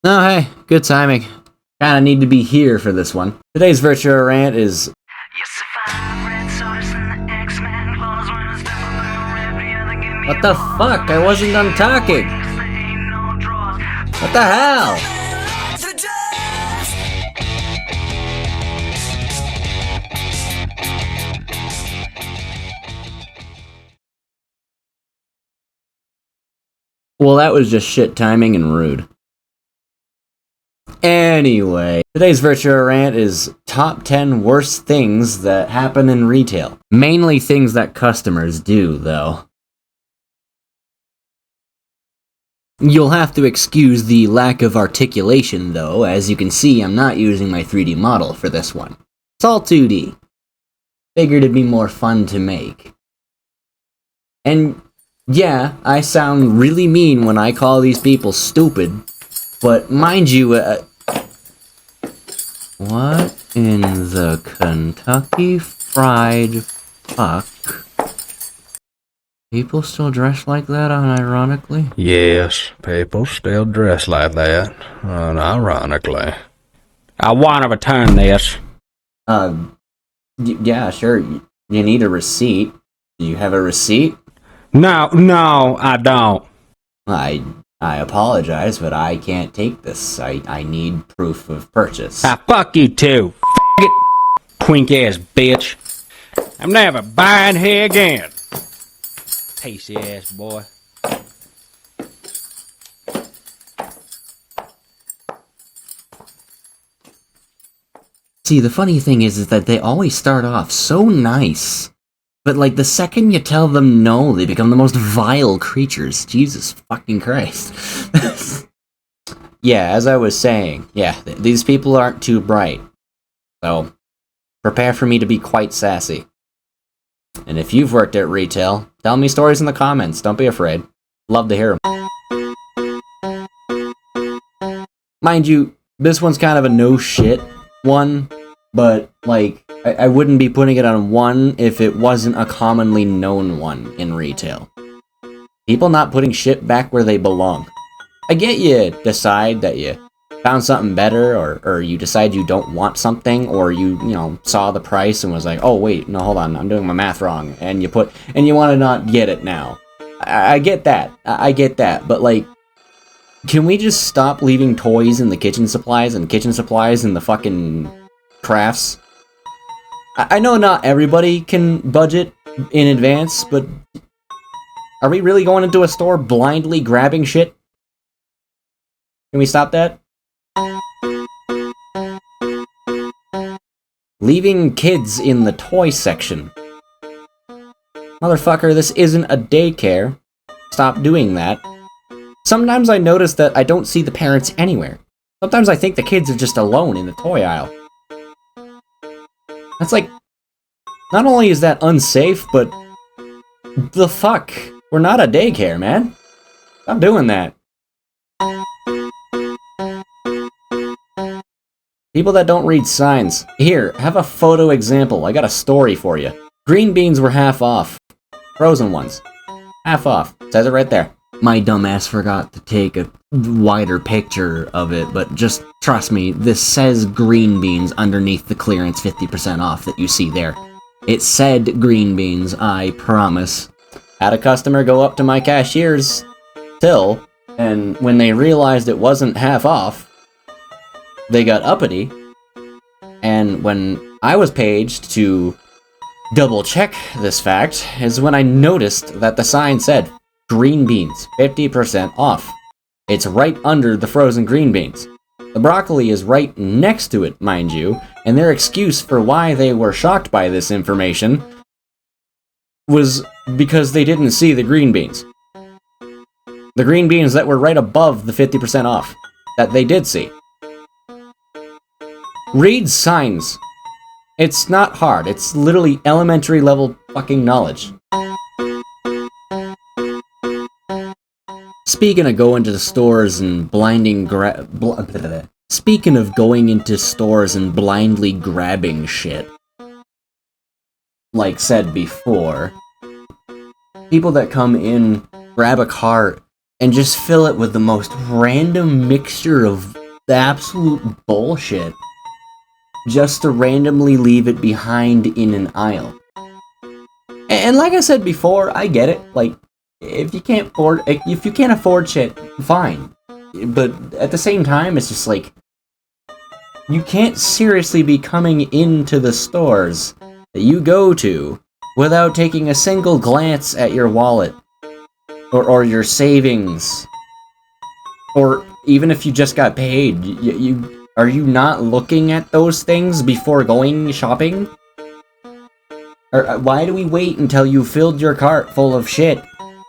Oh, hey, good timing. Kinda need to be here for this one. Today's virtual rant is... What the fuck? I wasn't done talking! What the hell? Well, that was just shit timing and rude. Anyway, today's virtual rant is top 10 worst things that happen in retail. Mainly things that customers do, though. You'll have to excuse the lack of articulation, though. As you can see, I'm not using my 3D model for this one. It's all 2D. Figured it'd be more fun to make. And yeah, I sound really mean when I call these people stupid, but mind you, what in the Kentucky Fried Fuck? People still dress like that, unironically? Yes, people still dress like that, unironically. I want to return this. Yeah, sure. You need a receipt. Do you have a receipt? No, I don't. I apologize, but I can't take this. I need proof of purchase. Fuck you too. F it, twink ass bitch. I'm never buying here again. Tasty ass boy. See, the funny thing is that they always start off so nice. But, like, the second you tell them no, they become the most vile creatures. Jesus fucking Christ. Yeah, as I was saying, yeah, these people aren't too bright. So, prepare for me to be quite sassy. And if you've worked at retail, tell me stories in the comments. Don't be afraid. Love to hear them. Mind you, this one's kind of a no-shit one, but, like, I wouldn't be putting it on one if it wasn't a commonly known one in retail. People not putting shit back where they belong. I get you decide that you found something better, or you decide you don't want something, or you saw the price and was like, oh wait, no, hold on, I'm doing my math wrong, and you want to not get it now. I get that. I get that, but like, can we just stop leaving toys in the kitchen supplies and kitchen supplies in the fucking crafts? I know not everybody can budget in advance, but are we really going into a store blindly grabbing shit? Can we stop that? Leaving kids in the toy section. Motherfucker, this isn't a daycare. Stop doing that. Sometimes I notice that I don't see the parents anywhere. Sometimes I think the kids are just alone in the toy aisle. That's like, not only is that unsafe, but the fuck? We're not a daycare, man. Stop doing that. People that don't read signs. Here, have a photo example. I got a story for you. Green beans were half off. Frozen ones. Half off. Says it right there. My dumbass forgot to take a wider picture of it, but just trust me, this says green beans underneath the clearance 50% off that you see there. It said green beans, I promise. Had a customer go up to my cashier's till, and when they realized it wasn't half off, they got uppity, and when I was paged to double check this fact, is when I noticed that the sign said, green beans, 50% off. It's right under the frozen green beans. The broccoli is right next to it, mind you, and their excuse for why they were shocked by this information was because they didn't see the green beans. The green beans that were right above the 50% off, that they did see. Read signs. It's not hard, it's literally elementary level fucking knowledge. Speaking of going to the stores and Speaking of going into stores and blindly grabbing shit, like said before, people that come in, grab a cart, and just fill it with the most random mixture of absolute bullshit just to randomly leave it behind in an aisle. And like I said before, I get it. Like, if you can't afford shit, fine. But at the same time, it's just like, you can't seriously be coming into the stores that you go to without taking a single glance at your wallet or your savings, or even if you just got paid. Are you not looking at those things before going shopping? Or why do we wait until you filled your cart full of shit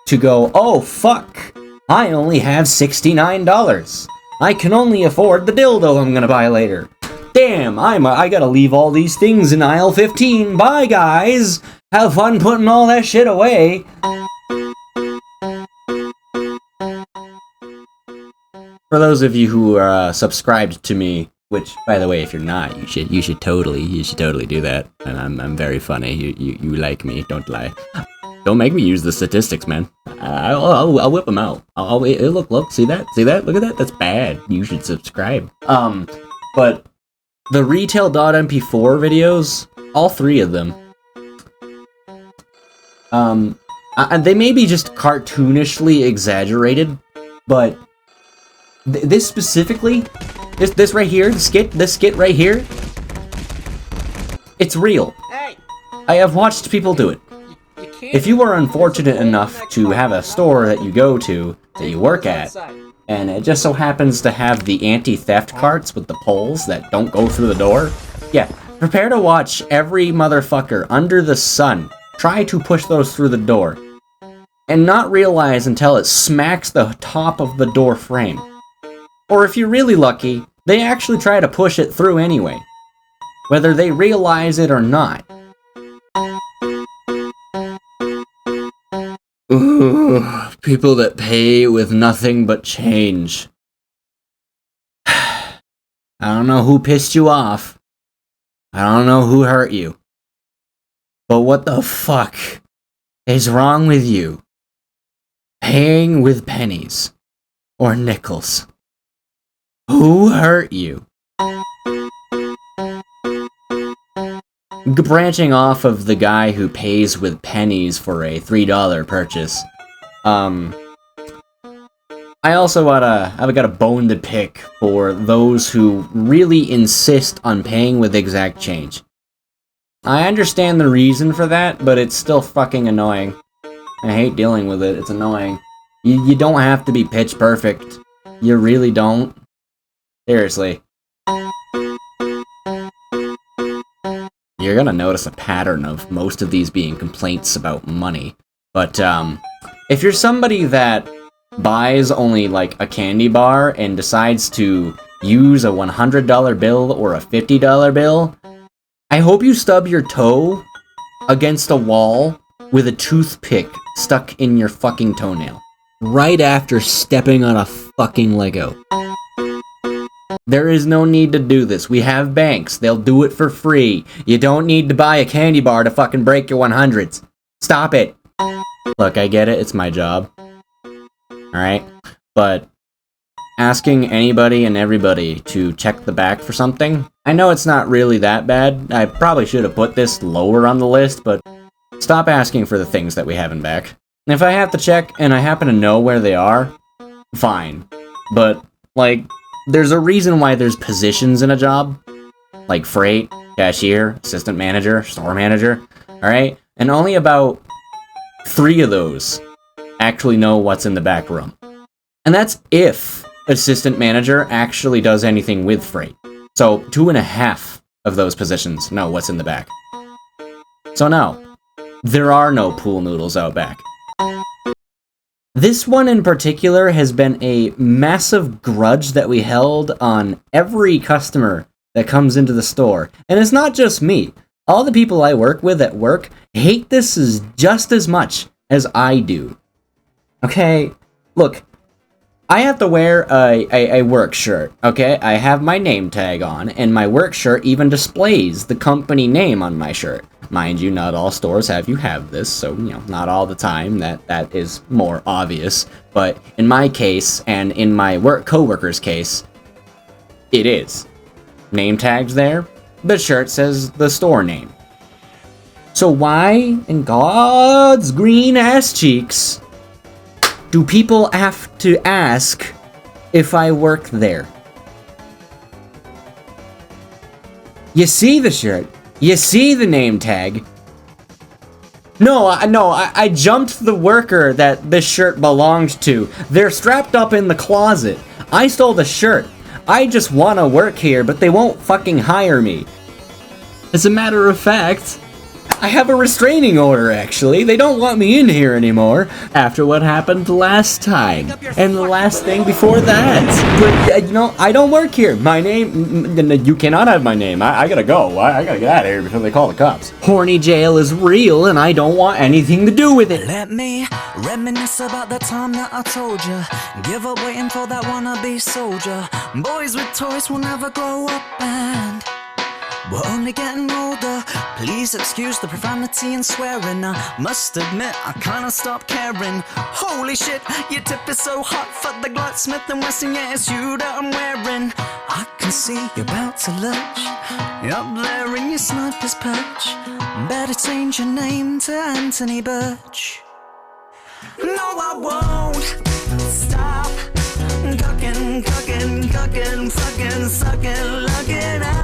to go, oh fuck, I only have $69. I can only afford the dildo I'm gonna buy later. Damn, I gotta leave all these things in aisle 15. Bye guys! Have fun putting all that shit away. For those of you who are subscribed to me, which, by the way, if you're not, you should totally do that. And I'm very funny. You like me, don't lie. Don't make me use the statistics, man. I'll whip them out. Look, see that? Look at that. That's bad. You should subscribe. But the retail.mp4 videos, all 3 of them, they may be just cartoonishly exaggerated, but this specifically, this right here, this skit right here, it's real. Hey, I have watched people do it. If you are unfortunate enough to have a store that you go to, that you work at, and it just so happens to have the anti-theft carts with the poles that don't go through the door, yeah, prepare to watch every motherfucker under the sun try to push those through the door, and not realize until it smacks the top of the door frame. Or if you're really lucky, they actually try to push it through anyway, whether they realize it or not. Ooh, people that pay with nothing but change. I don't know who pissed you off. I don't know who hurt you. But what the fuck is wrong with you? Paying with pennies or nickels. Who hurt you? Branching off of the guy who pays with pennies for a $3 purchase, I also got a bone to pick for those who really insist on paying with exact change. I understand the reason for that, but it's still fucking annoying. I hate dealing with it, it's annoying. You don't have to be pitch perfect. You really don't. Seriously. You're gonna notice a pattern of most of these being complaints about money. But, if you're somebody that buys only, like, a candy bar and decides to use a $100 bill or a $50 bill, I hope you stub your toe against a wall with a toothpick stuck in your fucking toenail. Right after stepping on a fucking Lego. There is no need to do this. We have banks. They'll do it for free. You don't need to buy a candy bar to fucking break your 100s. Stop it. Look, I get it. It's my job. Alright? But asking anybody and everybody to check the back for something, I know it's not really that bad. I probably should have put this lower on the list, but stop asking for the things that we have in back. And if I have to check and I happen to know where they are, fine. But, like, there's a reason why there's positions in a job, like freight, cashier, assistant manager, store manager, alright? And only about 3 of those actually know what's in the back room. And that's if assistant manager actually does anything with freight. So 2.5 of those positions know what's in the back. So no, there are no pool noodles out back. This one in particular has been a massive grudge that we held on every customer that comes into the store. And it's not just me. All the people I work with at work hate this just as much as I do. Okay, look, I have to wear a work shirt, okay? I have my name tag on, and my work shirt even displays the company name on my shirt. Mind you, not all stores have this, so, not all the time, that is more obvious. But in my case, and in my co-worker's case, it is. Name tags there, the shirt says the store name. So why, in God's green ass cheeks, do people have to ask if I work there? You see the shirt. You see the name tag. No, I jumped the worker that this shirt belonged to. They're strapped up in the closet. I stole the shirt. I just want to work here, but they won't fucking hire me. As a matter of fact, I have a restraining order, actually. They don't want me in here anymore after what happened last time. And the last thing before that. But, I don't work here. My name... You cannot have my name. I gotta go. I gotta get out of here before they call the cops. Horny jail is real, and I don't want anything to do with it. Let me reminisce about the time that I told you. Give up waiting for that wannabe soldier. Boys with toys will never grow up, and we're only getting older. Please excuse the profanity and swearing. I must admit, I kinda stopped caring. Holy shit, your tip is so hot. Fuck the Glock, Smith & Wesson, yeah, it's you that I'm wearing. I can see you're about to lurch. You're up there in your sniper's perch. Better change your name to Anthony Birch. No, I won't stop. Cooking, fucking, sucking, looking at